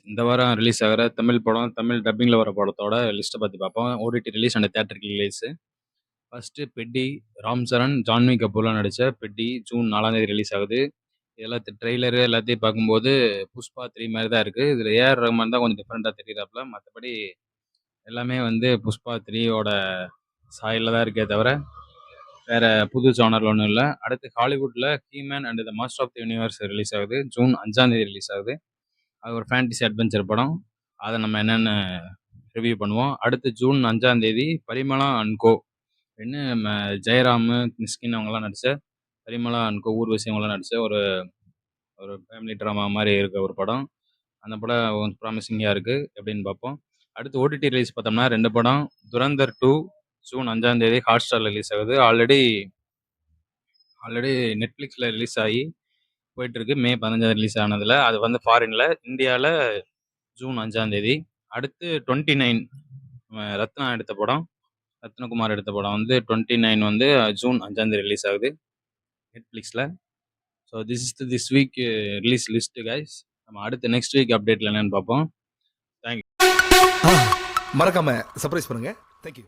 இந்த வாரம் ரிலீஸ் ஆகுற தமிழ் படம், தமிழ் டப்பிங்ல வர படத்தோட லிஸ்ட்ட பத்தி பார்ப்போம். OTT release and theatrical release. First பெட்டி, ராம் சரண், ஜான்வி கபூர்லாம் நடிச்ச பெட்டி ஜூன் 4ஆம் தேதி ரிலீஸ் ஆகுது. எல்லாத்து ட்ரெய்லரு எல்லாத்தையும் பார்க்கும்போது புஷ்பா 3 மாரி தான் இருக்கு. இதுல ஏஆர் ரஹ்மான் தான் கொஞ்சம் டிஃபரெண்ட்டா தெரியிறாப்ல. மத்தபடி எல்லாமே வந்து புஷ்பா 3யோட சாயல்ல தான் இருக்கே தவிர, வேற புது ஜானர்ல ஒண்ணும் இல்ல. அடுத்து ஹாலிவுட்ல He Man and the master of the universe release ஆகுது. ஜூன் 5ஆம் தேதி ரிலீஸ் ஆகுது. அது ஒரு ஃபேண்டசி அட்வென்ச்சர் படம். அத நம்ம என்னன்னு ரிவ்யூ பண்ணுவோம். அடுத்து ஜூன் 5ஆம் தேதி பரிமளா அண்ட் கோ. நம்ம ஜெயராமு, மிஸ்கின் அவங்கலாம் நடிச்ச பரிமளா அண்ட் கோ, ஊர்வசி அவங்கலாம் நடிச்ச ஒரு ஒரு ஃபேமிலி ட்ராமா மாரி இருக்க ஒரு படம். அந்த படம் கொஞ்சம் ப்ராமிசிங்கா இருக்கு. எப்படின்னு பார்ப்போம். அடுத்து ஓடிடி ரிலீஸ் பார்த்தோம்னா 2 படம். துரந்தர் 2 ஜூன் 5ஆம் தேதி ஹாட்ஸ்டார்ல ரிலீஸ் ஆகுது. ஆல்ரெடி ஆல்ரெடி நெட்ஃப்ளிக்ஸ்ல ரிலீஸ் ஆகி போயிட்டுருக்கு. மே 15 ரிலீஸ் ஆனதுல. அது வந்து ஃபாரின்ல. இந்தியால ஜூன் 5ஆம் தேதி. அடுத்து 29 ரத்னா எடுத்த படம். ரத்னகுமார் எடுத்த படம் வந்து 29 வந்து ஜூன் 5ஆம் தேதி ரிலீஸ் ஆகுது நெட்ஃப்ளிக்ஸ்ல. So this week release list guys. நம்ம அடுத்து நெக்ஸ்ட் வீக் அப்டேட்ல என்னன்னு பார்ப்போம். தேங்க்யூ. மறக்காம சர்ப்ரைஸ் பண்ணுங்க. தேங்க்யூ.